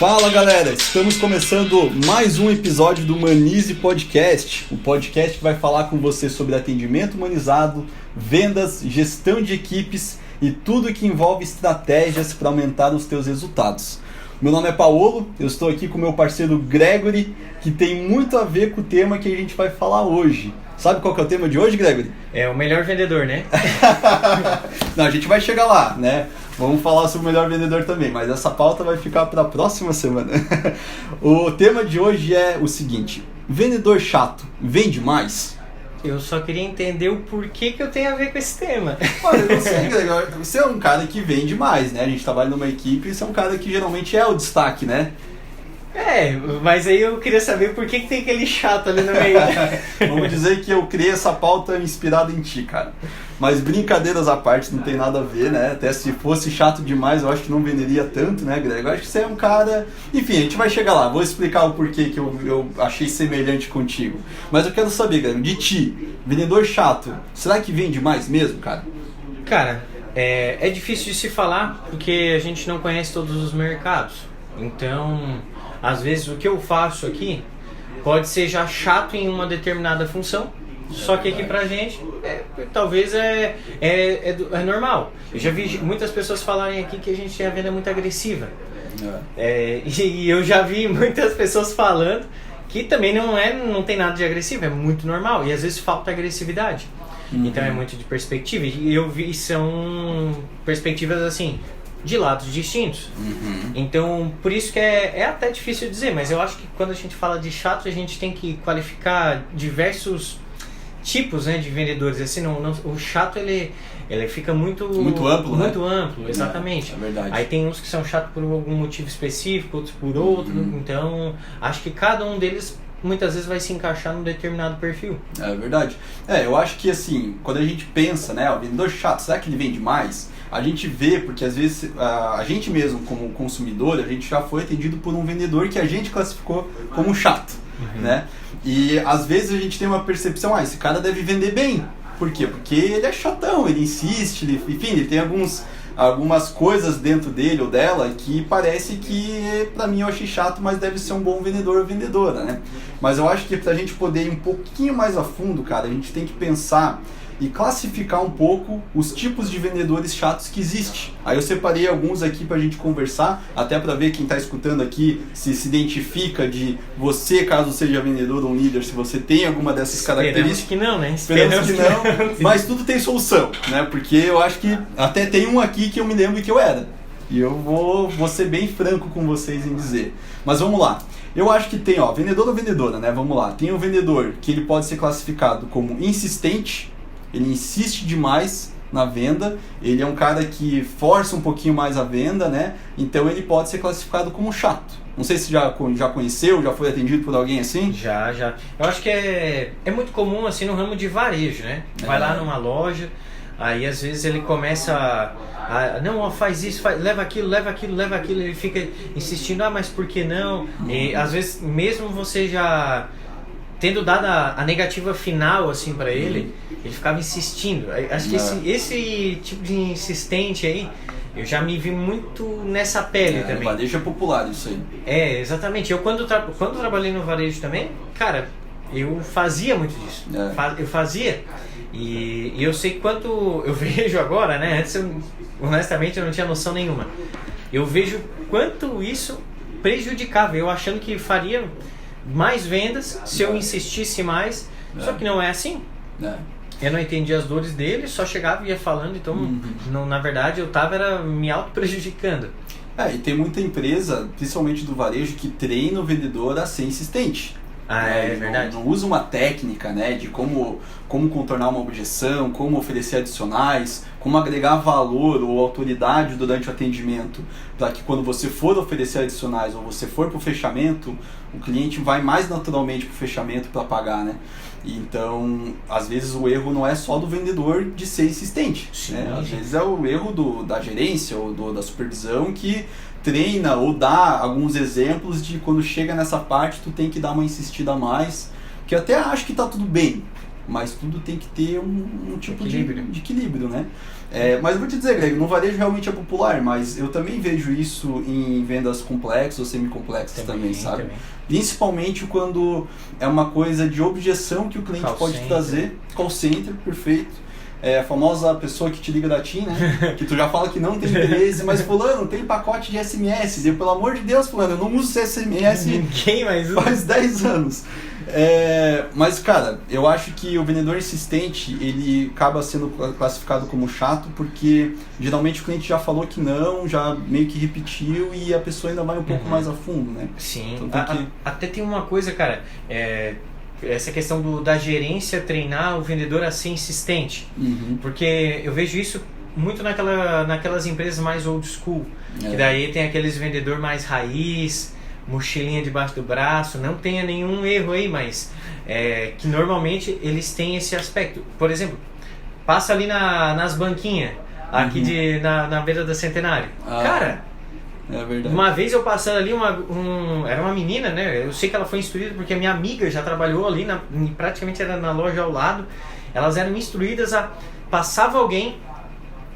Fala galera, estamos começando mais um episódio do Manize Podcast, o podcast que vai falar com você sobre atendimento humanizado, vendas, gestão de equipes e tudo que envolve estratégias para aumentar os teus resultados. Meu nome é Paulo, eu estou aqui com meu parceiro Gregory, que tem muito a ver com o tema que a gente vai falar hoje. Sabe qual que é o tema de hoje, Gregory? É o melhor vendedor, né? Não, a gente vai chegar lá, né? Vamos falar sobre o melhor vendedor também, mas essa pauta vai ficar para a próxima semana. O tema de hoje é o seguinte: vendedor chato vende mais? Eu só queria entender o porquê que eu tenho a ver com esse tema. Olha, eu não sei, Gregory, você é um cara que vende mais, né? A gente trabalha numa equipe e você é um cara que geralmente é o destaque, né? É, mas aí eu queria saber por que tem aquele chato ali no meio. Vamos dizer que eu criei essa pauta inspirada em ti, cara. Mas brincadeiras à parte, não tem nada a ver, né? Até se fosse chato demais, eu acho que não venderia tanto, né, Greg? Eu acho que você é um cara... Enfim, a gente vai chegar lá. Vou explicar o porquê que eu achei semelhante contigo. Mas eu quero saber, Greg, de ti, vendedor chato, será que vende mais mesmo, cara? Cara, é difícil de se falar porque a gente não conhece todos os mercados. Então, às vezes o que eu faço aqui pode ser já chato em uma determinada função, só que aqui pra gente talvez é normal. Eu já vi muitas pessoas falarem aqui que a gente tem a venda muito agressiva. E eu já vi muitas pessoas falando que também não tem nada de agressivo, é muito normal e às vezes falta agressividade. Então é muito de perspectiva, e eu vi são perspectivas assim de lados distintos. Então, por isso que é até difícil dizer, mas eu acho que quando a gente fala de chato, a gente tem que qualificar diversos tipos, né, de vendedores. Assim, o chato ele fica muito amplo, né? Muito amplo, exatamente. É verdade. Aí tem uns que são chatos por algum motivo específico, outros por outro. Então, acho que cada um deles muitas vezes vai se encaixar num determinado perfil. É verdade. Eu acho que assim, quando a gente pensa, né, o vendedor chato, será que ele vende mais? A gente vê, porque às vezes a gente mesmo, como consumidor, a gente já foi atendido por um vendedor que a gente classificou como chato, né? E às vezes a gente tem uma percepção, esse cara deve vender bem. Por quê? Porque ele é chatão, ele insiste, enfim, ele tem algumas coisas dentro dele ou dela que parece que, pra mim, eu achei chato, mas deve ser um bom vendedor ou vendedora, né? Mas eu acho que pra gente poder ir um pouquinho mais a fundo, cara, a gente tem que pensar e classificar um pouco os tipos de vendedores chatos que existem. Aí eu separei alguns aqui pra gente conversar, até pra ver quem tá escutando aqui se identifica de você, caso seja vendedor ou um líder, se você tem alguma dessas características. Esperamos que não, né? Esperamos que não, mas tudo tem solução, né? Porque eu acho que até tem um aqui que eu me lembro que eu era. E eu vou ser bem franco com vocês em dizer. Mas vamos lá. Eu acho que tem, vendedor ou vendedora, né? Vamos lá. Tem o vendedor que ele pode ser classificado como insistente. Ele insiste demais na venda, ele é um cara que força um pouquinho mais a venda, né? Então ele pode ser classificado como chato. Não sei se já conheceu, já foi atendido por alguém assim? Já. Eu acho que é muito comum assim no ramo de varejo, né? Vai lá numa loja, aí às vezes ele começa faz isso, leva aquilo, ele fica insistindo, mas por que não? E às vezes mesmo você já tendo dado a negativa final assim para ele ficava insistindo. Acho que esse tipo de insistente aí, eu já me vi muito nessa pele também. Varejo é popular isso aí. Exatamente. Eu quando trabalhei no varejo também, cara, eu fazia muito disso. Eu fazia. E eu sei quanto eu vejo agora, né? Antes honestamente eu não tinha noção nenhuma. Eu vejo quanto isso prejudicava. Eu achando que faria mais vendas se eu insistisse mais, só que não é assim. Eu não entendi as dores dele, só chegava e ia falando, então na verdade eu estava me auto prejudicando. E tem muita empresa, principalmente do varejo, que treina o vendedor a ser insistente. É verdade. Não usa uma técnica, né, de como contornar uma objeção, como oferecer adicionais, como agregar valor ou autoridade durante o atendimento, para que quando você for oferecer adicionais ou você for para o fechamento, o cliente vai mais naturalmente para o fechamento para pagar, né? Então, às vezes o erro não é só do vendedor de ser insistente, né? Às vezes é o erro da gerência ou da supervisão que treina ou dá alguns exemplos de quando chega nessa parte tu tem que dar uma insistida a mais, que eu até acho que tá tudo bem, mas tudo tem que ter um tipo de equilíbrio, né? Mas eu vou te dizer, Greg, no varejo realmente é popular, mas eu também vejo isso em vendas complexas ou semi-complexas também, sabe? Também. Principalmente quando é uma coisa de objeção que o cliente pode trazer. Call center, perfeito. A famosa pessoa que te liga da TIM, né? Que tu já fala que não tem interesse, mas fulano, tem pacote de SMS. E, pelo amor de Deus, fulano, eu não uso SMS faz 10 anos. Mas, cara, eu acho que o vendedor insistente, ele acaba sendo classificado como chato, porque geralmente o cliente já falou que não, já meio que repetiu e a pessoa ainda vai um pouco mais a fundo, né? Sim, então, até tem uma coisa, cara, essa questão da gerência treinar o vendedor a ser insistente, porque eu vejo isso muito naquelas empresas mais old school, que daí tem aqueles vendedor mais raiz, mochilinha debaixo do braço, não tenha nenhum erro aí, mas que normalmente eles têm esse aspecto. Por exemplo, passa ali nas banquinhas, aqui na beira da Centenário. Cara, é verdade. Uma vez eu passando ali, era uma menina, né? Eu sei que ela foi instruída porque a minha amiga já trabalhou ali, praticamente era na loja ao lado. Elas eram instruídas passava alguém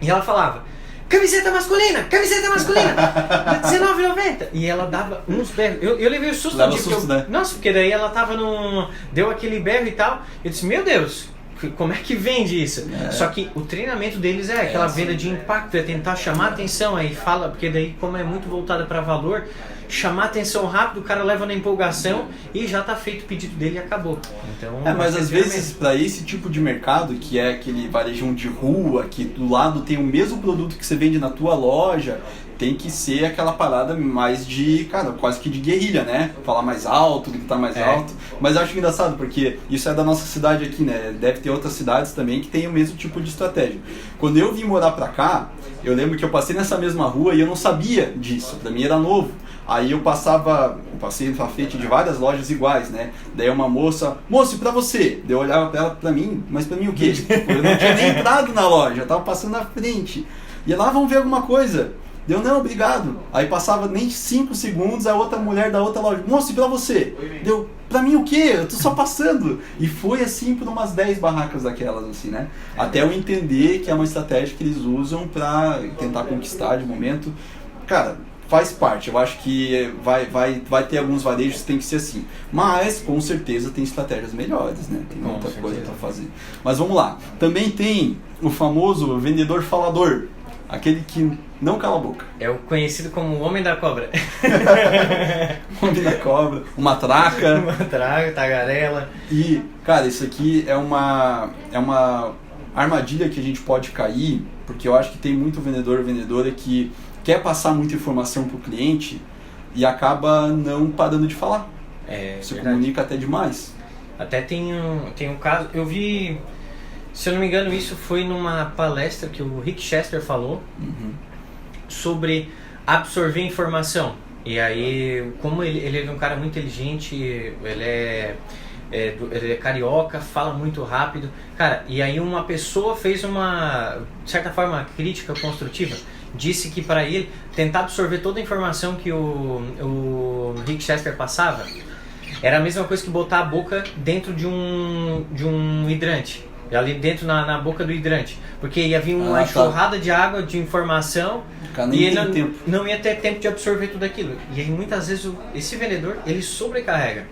e ela falava: camiseta masculina, R$19,90. E ela dava uns berros. Eu levei o susto. Né? Nossa, porque daí ela tava deu aquele berro e tal. Eu disse, meu Deus, como é que vende isso? Só que o treinamento deles aquela venda de impacto, tentar chamar atenção, aí fala, porque daí como é muito voltada para valor, chamar atenção rápido, o cara leva na empolgação e já tá feito o pedido dele e acabou. Então, mas às vezes para esse tipo de mercado, que é aquele varejão de rua, que do lado tem o mesmo produto que você vende na tua loja, tem que ser aquela parada mais de, cara, quase que de guerrilha, né? Falar mais alto, gritar mais alto. Mas eu acho engraçado, porque isso é da nossa cidade aqui, né? Deve ter outras cidades também que tem o mesmo tipo de estratégia. Quando eu vim morar pra cá, eu lembro que eu passei nessa mesma rua e eu não sabia disso. Pra mim era novo. Aí eu passei na frente de várias lojas iguais, né? Daí uma moça, moço, e pra você? Daí eu olhava pra ela, pra mim, mas pra mim o quê? Eu não tinha nem entrado na loja, eu tava passando na frente. E lá, vamos ver alguma coisa. Deu, não, obrigado. Aí passava nem 5 segundos, a outra mulher da outra loja, moço, e pra você? Deu, pra mim o quê? Eu tô só passando. E foi assim por umas 10 barracas daquelas, assim, né? Até eu entender que é uma estratégia que eles usam pra tentar conquistar de momento. Cara, faz parte. Eu acho que vai ter alguns varejos que tem que ser assim. Mas, com certeza, tem estratégias melhores, né? Tem muita coisa pra fazer. Mas vamos lá. Também tem o famoso vendedor falador. Aquele que não cala a boca. É o conhecido como o homem da cobra. O homem da cobra. Uma traca. Uma traca, tagarela. E, cara, isso aqui é uma armadilha que a gente pode cair, porque eu acho que tem muito vendedor ou vendedora que quer passar muita informação pro cliente e acaba não parando de falar. Se comunica até demais. Até tem um caso, eu vi, se eu não me engano, isso foi numa palestra que o Rick Chester falou sobre absorver informação. E aí, como ele é um cara muito inteligente, ele é carioca, fala muito rápido. Cara, e aí uma pessoa fez de certa forma, crítica construtiva. Disse que para ele tentar absorver toda a informação que o Rick Chester passava era a mesma coisa que botar a boca dentro de um hidrante, ali dentro na boca do hidrante, porque ia vir uma enxurrada de água, de informação, e ele não ia ter tempo de absorver tudo aquilo. E aí muitas vezes esse vendedor ele sobrecarrega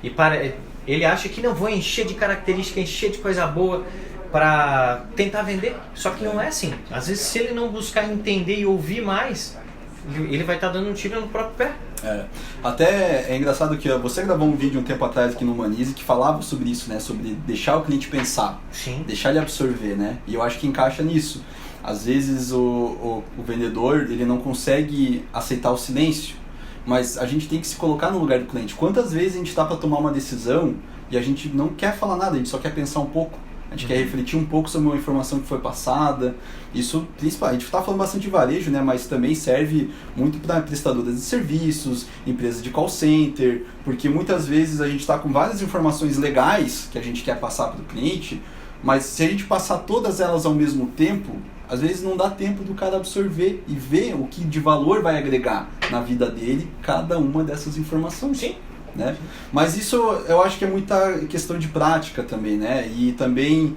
e ele acha que não vou encher de característica, encher de coisa boa para tentar vender, só que não é assim. Às vezes, se ele não buscar entender e ouvir mais, ele vai estar dando um tiro no próprio pé. Até é engraçado que você gravou um vídeo um tempo atrás aqui no Humanize que falava sobre isso, né? Sobre deixar o cliente pensar, deixar ele absorver, né? E eu acho que encaixa nisso. Às vezes o vendedor ele não consegue aceitar o silêncio, mas a gente tem que se colocar no lugar do cliente. Quantas vezes a gente está para tomar uma decisão e a gente não quer falar nada, a gente só quer pensar um pouco. A gente quer refletir um pouco sobre uma informação que foi passada. Isso, a gente está falando bastante de varejo, né? Mas também serve muito para prestadoras de serviços, empresas de call center, porque muitas vezes a gente está com várias informações legais que a gente quer passar para o cliente, mas se a gente passar todas elas ao mesmo tempo, às vezes não dá tempo do cara absorver e ver o que de valor vai agregar na vida dele cada uma dessas informações. Sim. né? Mas isso eu acho que é muita questão de prática também, né? E também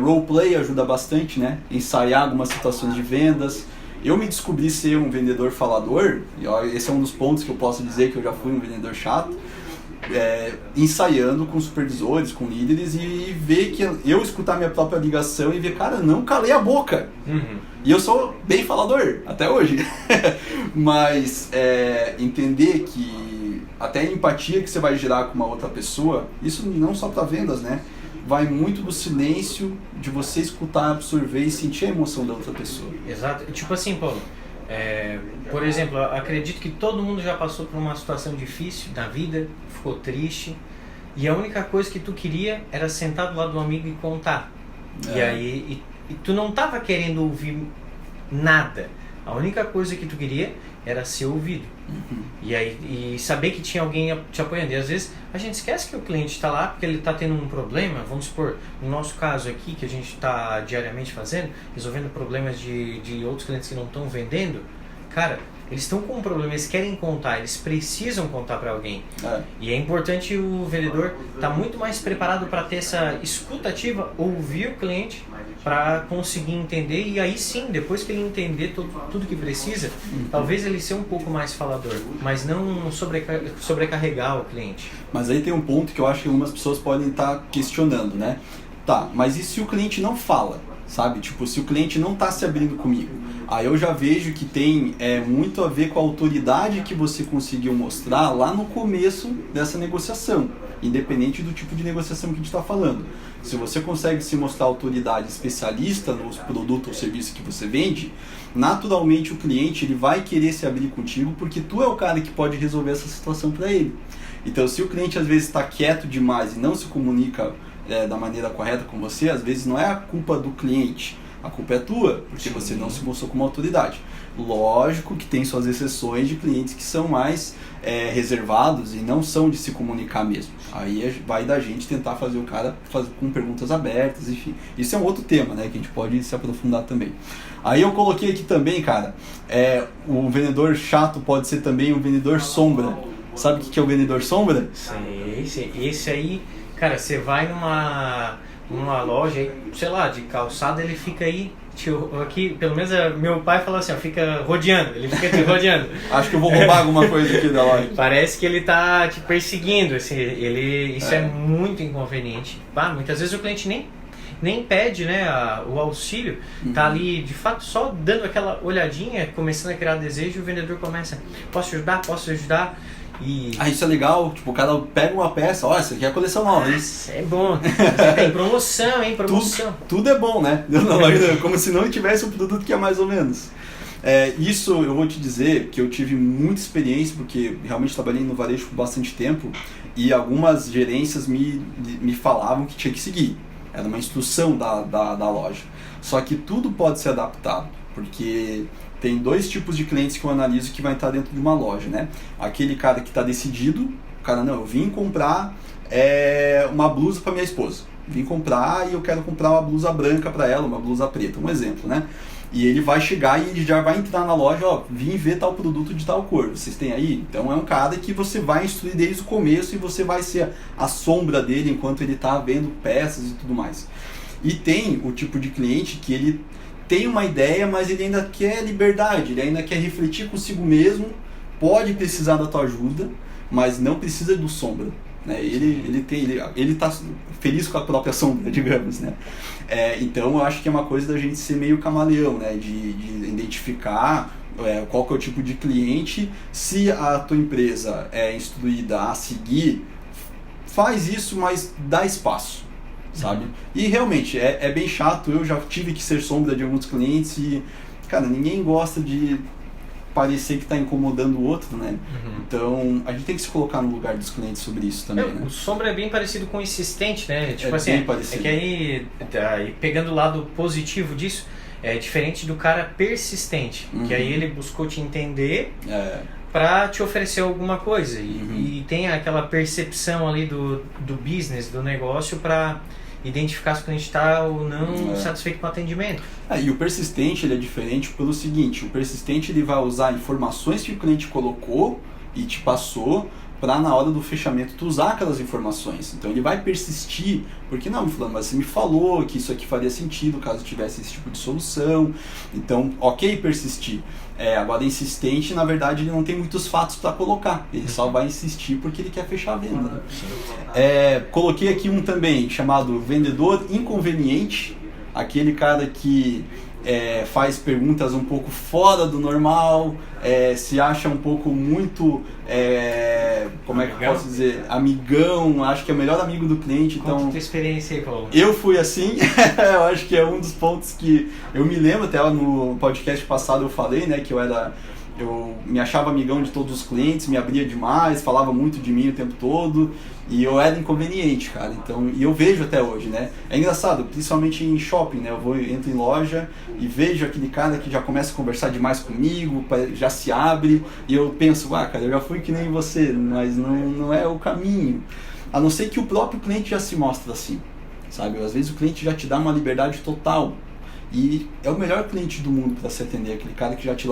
roleplay ajuda bastante, né? Ensaiar algumas situações de vendas. Eu me descobri ser um vendedor falador, e ó, esse é um dos pontos que eu posso dizer que eu já fui um vendedor chato, ensaiando com supervisores, com líderes, e ver que eu escutar minha própria ligação e ver, cara, não calei a boca. E eu sou bem falador, até hoje. Mas entender que até a empatia que você vai gerar com uma outra pessoa, isso não só para vendas, né? Vai muito do silêncio, de você escutar, absorver e sentir a emoção da outra pessoa. Exato. Tipo assim, Paulo, por exemplo, eu acredito que todo mundo já passou por uma situação difícil na vida, ficou triste, e a única coisa que tu queria era sentar do lado do amigo e contar. E aí, e tu não tava querendo ouvir nada. A única coisa que tu queria era ser ouvido. E saber que tinha alguém te apoiando. E às vezes a gente esquece que o cliente está lá porque ele está tendo um problema. Vamos supor, no nosso caso aqui, que a gente está diariamente fazendo, resolvendo problemas de outros clientes que não estão vendendo. Cara, eles estão com um problema, eles querem contar, eles precisam contar para alguém. E é importante o vendedor estar muito mais preparado para ter essa escuta ativa, ouvir o cliente para conseguir entender, e aí sim, depois que ele entender tudo que precisa, talvez ele seja um pouco mais falador, mas não sobrecarregar o cliente. Mas aí tem um ponto que eu acho que algumas pessoas podem estar questionando, né? Tá, mas e se o cliente não fala? Sabe? Tipo, se o cliente não está se abrindo comigo, aí eu já vejo que tem muito a ver com a autoridade que você conseguiu mostrar lá no começo dessa negociação, independente do tipo de negociação que a gente está falando. Se você consegue se mostrar autoridade especialista nos produtos ou serviços que você vende, naturalmente o cliente ele vai querer se abrir contigo porque tu é o cara que pode resolver essa situação para ele. Então, se o cliente às vezes está quieto demais e não se comunica da maneira correta com você, às vezes não é a culpa do cliente, a culpa é tua, porque você não se mostrou como autoridade. Lógico que tem suas exceções de clientes que são mais reservados e não são de se comunicar mesmo. Aí vai da gente tentar fazer o cara com perguntas abertas, enfim. Isso é um outro tema, né, que a gente pode se aprofundar também. Aí eu coloquei aqui também, cara, o vendedor chato pode ser também um vendedor sombra. Sabe o que é o vendedor sombra? Sim. Esse aí, cara, você vai numa loja aí, sei lá, de calçado, ele fica aí, aqui, pelo menos meu pai falou assim, ó, fica rodeando, ele fica te rodeando. Acho que eu vou roubar alguma coisa aqui da loja. Parece que ele tá te perseguindo, assim, isso é muito inconveniente. Muitas vezes o cliente nem pede, né, o auxílio, tá ali de fato só dando aquela olhadinha, começando a criar desejo, e o vendedor começa, posso ajudar? Isso é legal, tipo, o cara pega uma peça, olha, isso aqui é a coleção nova, hein? É bom, tem promoção, hein, promoção. Tudo é bom, né? Como se não tivesse um produto que é mais ou menos. Isso eu vou te dizer que eu tive muita experiência, porque realmente trabalhei no varejo por bastante tempo, e algumas gerências me falavam que tinha que seguir. Era uma instrução da loja. Só que tudo pode ser adaptado, porque tem dois tipos de clientes que eu analiso que vai estar dentro de uma loja, né? Aquele cara que está decidido, o cara, não, eu vim comprar uma blusa para minha esposa. Vim comprar e eu quero comprar uma blusa branca para ela, uma blusa preta, um exemplo, né? E ele vai chegar e ele já vai entrar na loja, ó, vim ver tal produto de tal cor, vocês têm aí? Então é um cara que você vai instruir desde o começo e você vai ser a sombra dele enquanto ele está vendo peças e tudo mais. E tem o tipo de cliente que ele tem uma ideia, mas ele ainda quer liberdade, ele ainda quer refletir consigo mesmo, pode precisar da tua ajuda, mas não precisa do sombra. Né? Ele está feliz com a própria sombra, digamos, né? Então eu acho que é uma coisa da gente ser meio camaleão, né? De identificar qual que é o tipo de cliente. Se a tua empresa é instruída a seguir, faz isso, mas dá espaço, sabe? E realmente é bem chato, eu já tive que ser sombra de alguns clientes e, cara, ninguém gosta de parecer que está incomodando o outro, né? Então, a gente tem que se colocar no lugar dos clientes sobre isso também, né? O sombra é bem parecido com insistente, né? Tipo assim, bem parecido. Que aí, pegando o lado positivo disso, é diferente do cara persistente, que aí ele buscou te entender para te oferecer alguma coisa e tem aquela percepção ali do business, do negócio, para identificar se o cliente está ou não satisfeito com o atendimento. E o persistente ele é diferente pelo seguinte, o persistente ele vai usar informações que o cliente colocou e te passou para na hora do fechamento tu usar aquelas informações. Então ele vai persistir, porque não, fulano, mas você me falou que isso aqui faria sentido caso tivesse esse tipo de solução. Então, ok persistir. Agora insistente, na verdade, ele não tem muitos fatos para colocar. Ele só vai insistir porque ele quer fechar a venda. Né? Coloquei aqui um também chamado vendedor inconveniente, aquele cara que faz perguntas um pouco fora do normal, se acha um pouco muito, como é que eu posso dizer, amigão, acho que é o melhor amigo do cliente. Conta Então, tua experiência aí, Paulo. eu fui assim, eu acho que é um dos pontos que eu me lembro, até no podcast passado eu falei, né, que eu me achava amigão de todos os clientes, me abria demais, falava muito de mim o tempo todo, e eu era inconveniente, cara. Então, e eu vejo até hoje, né? É engraçado, principalmente em shopping, né? Eu entro em loja e vejo aquele cara que já começa a conversar demais comigo, já se abre, e eu penso, cara, eu já fui que nem você, mas não é o caminho. A não ser que o próprio cliente já se mostra assim, sabe? Às vezes o cliente já te dá uma liberdade total. E é o melhor cliente do mundo para se atender, aquele cara que já te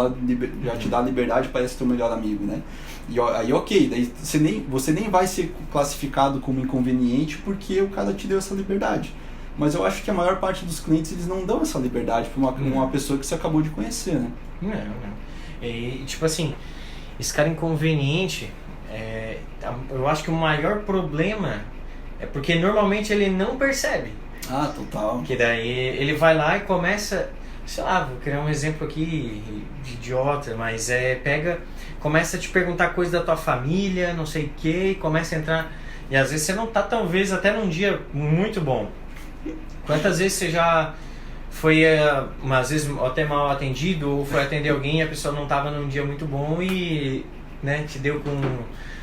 dá liberdade, parece teu melhor amigo, né? E aí ok, daí você nem vai ser classificado como inconveniente porque o cara te deu essa liberdade. Mas eu acho que a maior parte dos clientes, eles não dão essa liberdade para uma pessoa que você acabou de conhecer, né? Não. E tipo assim, esse cara inconveniente, eu acho que o maior problema é porque normalmente ele não percebe. Ah, total. Que daí ele vai lá e começa, sei lá, vou criar um exemplo aqui de idiota, mas começa a te perguntar coisas da tua família, não sei o que, e começa a entrar, e às vezes você não tá talvez até num dia muito bom. Quantas vezes você já foi, às vezes até mal atendido, ou foi atender alguém e a pessoa não tava num dia muito bom e, né, te deu com...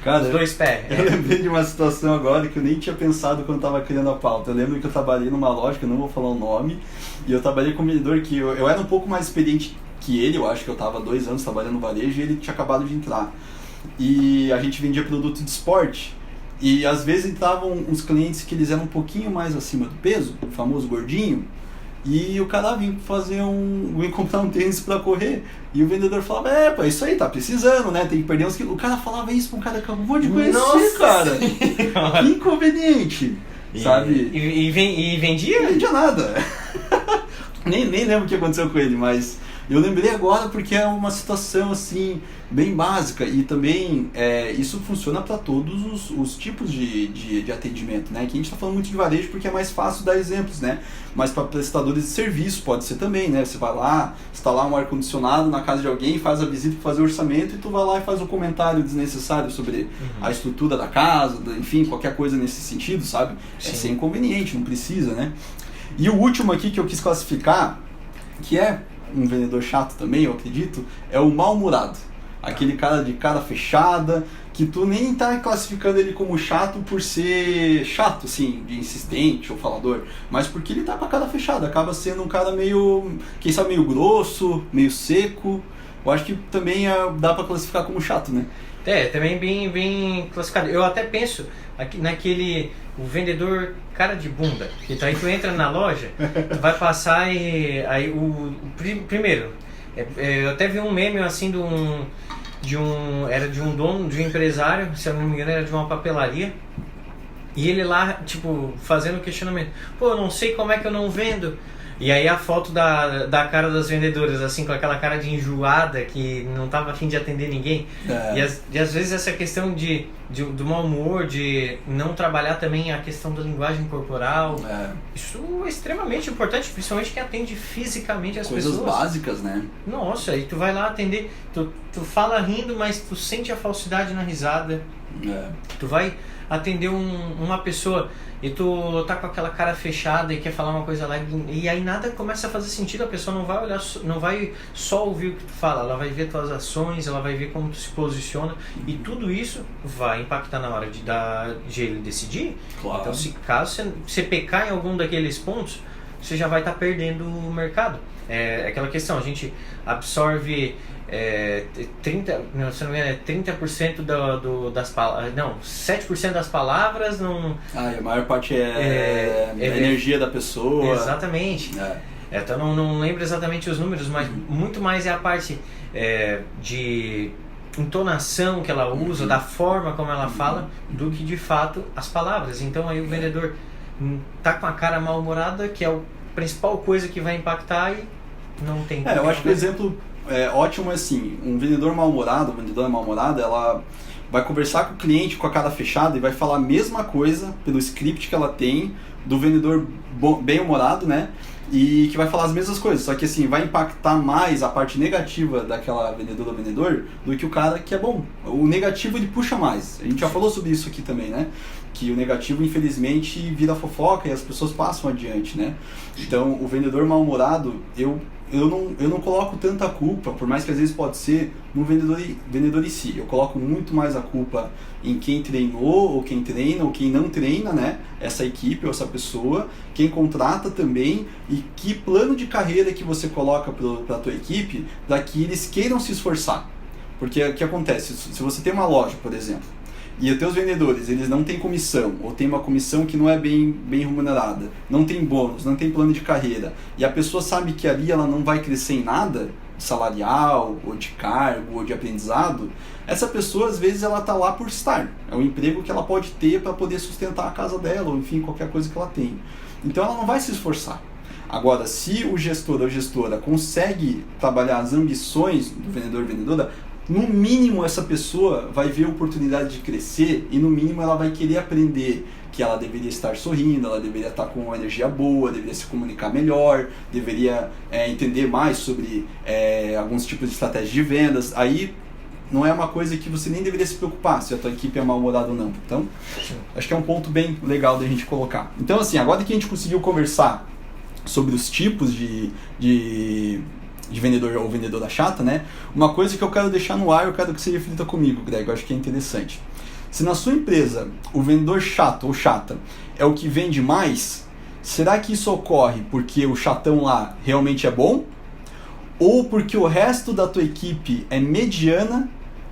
Cara, os dois pés. Eu lembrei de uma situação agora que eu nem tinha pensado quando estava criando a pauta. Eu lembro que eu trabalhei numa loja, que eu não vou falar o nome, e eu trabalhei com um vendedor que eu era um pouco mais experiente que ele, eu acho que eu estava 2 anos trabalhando no varejo e ele tinha acabado de entrar. E a gente vendia produto de esporte, e às vezes entravam uns clientes que eles eram um pouquinho mais acima do peso, o famoso gordinho, e o cara vinha vinha comprar um tênis pra correr, e o vendedor falava, pô, isso aí, tá precisando, né, tem que perder uns quilos. O cara falava isso pra um cara que acabou de conhecer. Nossa, cara, que inconveniente, sabe? E vendia? Não vendia nada. nem lembro o que aconteceu com ele, mas eu lembrei agora porque é uma situação assim bem básica, e também isso funciona para todos os tipos de atendimento, né? Aqui a gente está falando muito de varejo porque é mais fácil dar exemplos, né? Mas para prestadores de serviço pode ser também, né? Você vai lá, instalar um ar-condicionado na casa de alguém, faz a visita para fazer o orçamento, e tu vai lá e faz um comentário desnecessário sobre a estrutura da casa, enfim, qualquer coisa nesse sentido, sabe? Sim. É ser inconveniente, não precisa, né? E o último aqui que eu quis classificar, que é um vendedor chato também, eu acredito, é o mal-humorado. Aquele cara de cara fechada, que tu nem tá classificando ele como chato por ser chato, assim, de insistente ou falador, mas porque ele tá com a cara fechada, acaba sendo um cara meio, quem sabe, meio grosso, meio seco. Eu acho que também dá pra classificar como chato, né? Também bem classificado. Eu até penso naquele, o vendedor cara de bunda, que aí tu entra na loja, tu vai passar e aí primeiro, eu até vi um meme assim era de um dono, de um empresário, se eu não me engano era de uma papelaria, e ele lá, tipo, fazendo questionamento, pô, eu não sei como é que eu não vendo. E aí a foto da cara das vendedoras, assim, com aquela cara de enjoada, que não tava a fim de atender ninguém. E às vezes essa questão do mau humor, de não trabalhar também a questão da linguagem corporal, isso é extremamente importante, principalmente quem atende fisicamente as pessoas. Coisas básicas, né? Nossa, aí tu vai lá atender, tu fala rindo, mas tu sente a falsidade na risada. Tu vai atender uma pessoa e tu tá com aquela cara fechada e quer falar uma coisa lá, e aí nada começa a fazer sentido, a pessoa não vai olhar, não vai só ouvir o que tu fala, ela vai ver tuas ações, ela vai ver como tu se posiciona, e tudo isso vai impactar na hora de ele decidir. Claro. Então, caso você pecar em algum daqueles pontos, você já vai estar perdendo o mercado. É aquela questão, a gente absorve 30% das palavras, não, 7% das palavras não... a maior parte é a energia da pessoa. Exatamente. Então não lembro exatamente os números, mas muito mais é a parte de entonação que ela usa, da forma como ela fala, do que de fato as palavras. Então aí o vendedor tá com a cara mal-humorada, que é a principal coisa que vai impactar, e não tem... Eu acho que o exemplo ótimo é assim, um vendedor mal-humorado, uma vendedora mal-humorada, ela vai conversar com o cliente com a cara fechada e vai falar a mesma coisa pelo script que ela tem do vendedor bem-humorado, né? E que vai falar as mesmas coisas, só que assim, vai impactar mais a parte negativa daquela vendedora ou vendedor do que o cara que é bom. O negativo ele puxa mais. A gente já falou sobre isso aqui também, né? Que o negativo, infelizmente, vira fofoca e as pessoas passam adiante, né? Então, o vendedor mal-humorado, eu não coloco tanta culpa, por mais que às vezes pode ser, no vendedor em si. Eu coloco muito mais a culpa em quem treinou, ou quem treina, ou quem não treina, né? Essa equipe ou essa pessoa, quem contrata também, e que plano de carreira que você coloca para a tua equipe, para que eles queiram se esforçar. Porque o que acontece? Se você tem uma loja, por exemplo, e os teus vendedores, eles não têm comissão, ou tem uma comissão que não é bem remunerada, não tem bônus, não tem plano de carreira, e a pessoa sabe que ali ela não vai crescer em nada, salarial, ou de cargo, ou de aprendizado, essa pessoa às vezes ela está lá por estar. É um emprego que ela pode ter para poder sustentar a casa dela, ou enfim, qualquer coisa que ela tem. Então ela não vai se esforçar. Agora, se o gestor ou gestora consegue trabalhar as ambições do vendedor ou vendedora, no mínimo essa pessoa vai ver a oportunidade de crescer e no mínimo ela vai querer aprender que ela deveria estar sorrindo, ela deveria estar com uma energia boa, deveria se comunicar melhor, deveria entender mais sobre alguns tipos de estratégias de vendas. Aí não é uma coisa que você nem deveria se preocupar se a tua equipe é mal-humorada ou não. Então, acho que é um ponto bem legal da gente colocar. Então, assim, agora que a gente conseguiu conversar sobre os tipos de vendedor ou vendedora chata, né? Uma coisa que eu quero deixar no ar, eu quero que você reflita comigo, Greg, eu acho que é interessante. Se na sua empresa o vendedor chato ou chata é o que vende mais, será que isso ocorre porque o chatão lá realmente é bom? Ou porque o resto da tua equipe é mediana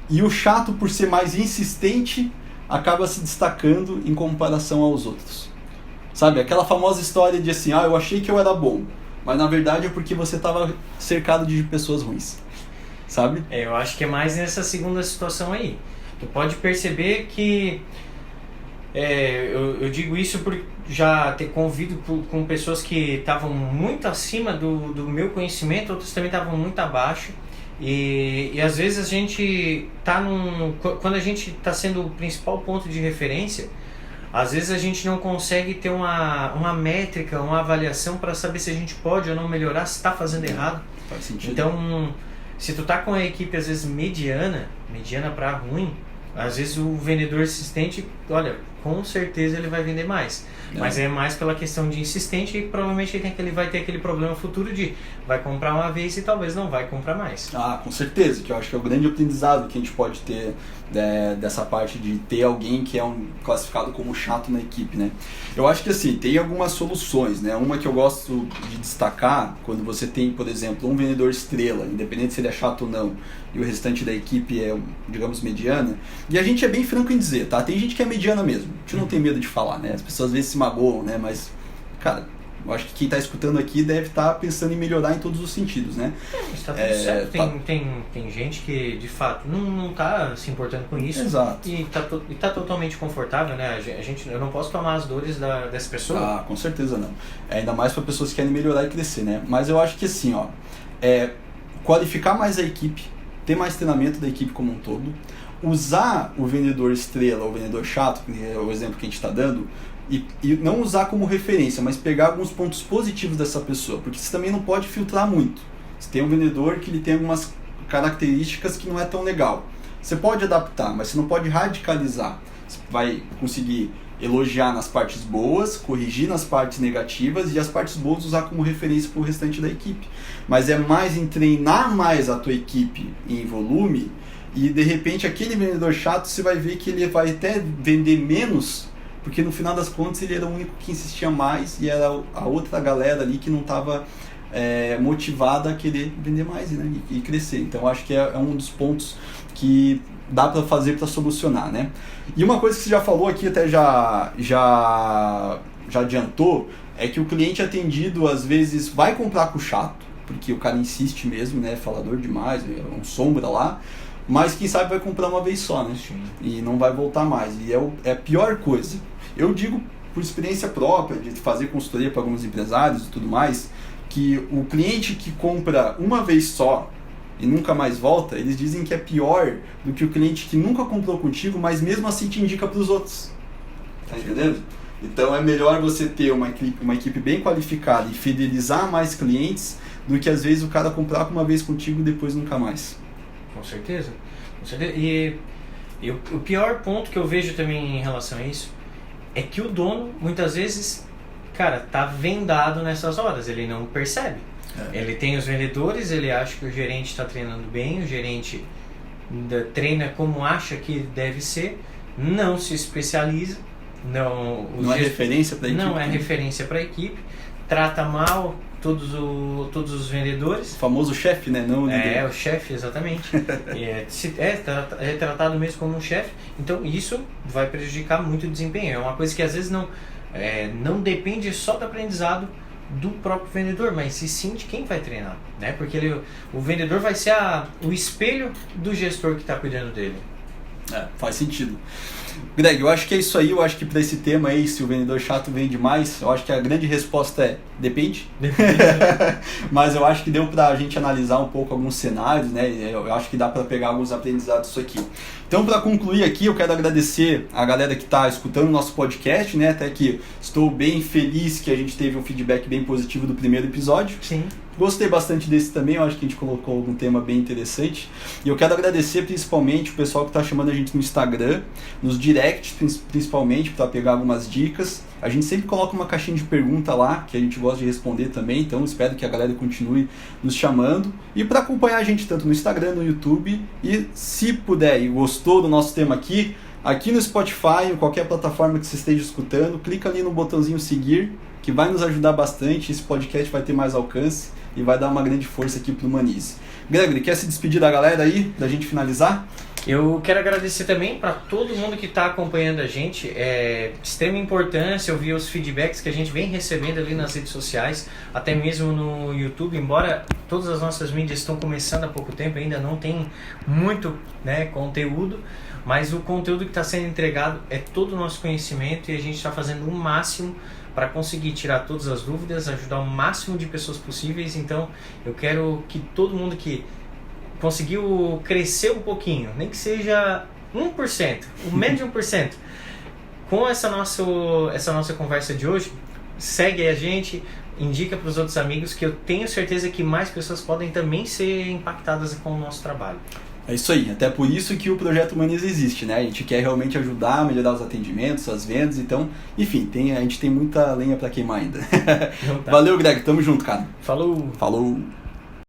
e o chato, por ser mais insistente, acaba se destacando em comparação aos outros? Sabe, aquela famosa história de assim, eu achei que eu era bom, mas na verdade é porque você estava cercado de pessoas ruins, sabe? Eu acho que é mais nessa segunda situação aí. Tu pode perceber que eu digo isso por já ter convivido com pessoas que estavam muito acima do meu conhecimento, outras também estavam muito abaixo. E às vezes a gente tá quando a gente está sendo o principal ponto de referência, às vezes a gente não consegue ter uma métrica, uma avaliação para saber se a gente pode ou não melhorar, se está fazendo errado. Faz sentido. Então, se tu tá com a equipe às vezes mediana para ruim, às vezes o vendedor insistente, olha, com certeza ele vai vender mais. Mas é mais pela questão de insistente, e provavelmente ele vai ter aquele problema futuro de vai comprar uma vez e talvez não vai comprar mais. Com certeza, que eu acho que é o grande aprendizado que a gente pode ter dessa parte de ter alguém que é classificado como chato na equipe, né? Eu acho que assim, tem algumas soluções, né? Uma que eu gosto de destacar, quando você tem, por exemplo, um vendedor estrela, independente se ele é chato ou não, e o restante da equipe é, digamos, mediana, e a gente é bem franco em dizer, tá? Tem gente que é mediana mesmo, a gente não tem medo de falar, né? As pessoas às vezes se magoam, né? Mas, cara, eu acho que quem está escutando aqui deve estar pensando em melhorar em todos os sentidos, né? Está tudo certo. Tem gente que, de fato, não está se importando com isso. Exato. E está totalmente confortável, né? Eu não posso tomar as dores dessa pessoa. Com certeza não. Ainda mais para pessoas que querem melhorar e crescer, né? Mas eu acho que assim, qualificar mais a equipe, ter mais treinamento da equipe como um todo, usar o vendedor estrela ou o vendedor chato, que é o exemplo que a gente está dando, e não usar como referência, mas pegar alguns pontos positivos dessa pessoa, porque você também não pode filtrar muito. Você tem um vendedor que ele tem algumas características que não é tão legal. Você pode adaptar, mas você não pode radicalizar. Você vai conseguir elogiar nas partes boas, corrigir nas partes negativas e as partes boas usar como referência para o restante da equipe. Mas é mais em treinar mais a tua equipe em volume, e de repente aquele vendedor chato você vai ver que ele vai até vender menos, porque no final das contas ele era o único que insistia mais e era a outra galera ali que não estava motivada a querer vender mais, né, e crescer. Então acho que é um dos pontos que dá para fazer para solucionar, né? E uma coisa que você já falou aqui, até já adiantou, é que o cliente atendido às vezes vai comprar com o chato, porque o cara insiste mesmo, né, falador demais, é um sombra lá, mas quem sabe vai comprar uma vez só, né? Sim. E não vai voltar mais. E é a pior coisa. Eu digo por experiência própria, de fazer consultoria para alguns empresários e tudo mais, que o cliente que compra uma vez só e nunca mais volta, eles dizem que é pior do que o cliente que nunca comprou contigo, mas mesmo assim te indica para os outros. Tá entendendo? Então é melhor você ter uma equipe bem qualificada e fidelizar mais clientes do que às vezes o cara comprar uma vez contigo e depois nunca mais. Com certeza. E o pior ponto que eu vejo também em relação a isso é que o dono, muitas vezes, cara, tá vendado nessas horas, ele não percebe. Ele tem os vendedores, ele acha que o gerente está treinando bem, o gerente treina como acha que deve ser, não se especializa, não é referência para a equipe. Não é referência para a equipe, trata mal todos os vendedores. O famoso chefe, né? Não o chefe, exatamente. É tratado mesmo como um chefe. Então isso vai prejudicar muito o desempenho. É uma coisa que às vezes não depende só do aprendizado do próprio vendedor, mas sim de quem vai treinar, né? Porque o vendedor vai ser o espelho do gestor que está cuidando dele. Faz sentido. Greg, eu acho que é isso aí. Eu acho que para esse tema aí, se o vendedor chato vende mais, eu acho que a grande resposta é depende. Mas eu acho que deu pra gente analisar um pouco alguns cenários, né? Eu acho que dá para pegar alguns aprendizados disso aqui. Então, para concluir aqui, eu quero agradecer a galera que está escutando o nosso podcast, né? Até que estou bem feliz que a gente teve um feedback bem positivo do primeiro episódio. Sim. Gostei bastante desse também, eu acho que a gente colocou algum tema bem interessante. E eu quero agradecer principalmente o pessoal que está chamando a gente no Instagram, nos directs principalmente, para pegar algumas dicas. A gente sempre coloca uma caixinha de pergunta lá, que a gente gosta de responder também, então espero que a galera continue nos chamando. E para acompanhar a gente tanto no Instagram, no YouTube, e se puder e gostou do nosso tema aqui no Spotify, em qualquer plataforma que você esteja escutando, clica ali no botãozinho seguir, que vai nos ajudar bastante. Esse podcast vai ter mais alcance e vai dar uma grande força aqui pro Humanize. Gregory, quer se despedir da galera aí, da gente finalizar? Eu quero agradecer também para todo mundo que está acompanhando a gente. É de extrema importância ouvir os feedbacks que a gente vem recebendo ali nas redes sociais, até mesmo no YouTube. Embora todas as nossas mídias estão começando há pouco tempo, ainda não tem muito, né, conteúdo, mas o conteúdo que está sendo entregado é todo o nosso conhecimento e a gente está fazendo o máximo para conseguir tirar todas as dúvidas, ajudar o máximo de pessoas possíveis. Então eu quero que todo mundo que conseguiu crescer um pouquinho, nem que seja 1%, o menos de 1%, com essa nossa conversa de hoje, segue a gente, indica para os outros amigos, que eu tenho certeza que mais pessoas podem também ser impactadas com o nosso trabalho. É isso aí, até por isso que o Projeto Humanize existe, né? A gente quer realmente ajudar a melhorar os atendimentos, as vendas, então, enfim, a gente tem muita lenha para queimar ainda. Então tá. Valeu, Greg, tamo junto, cara. Falou! Falou!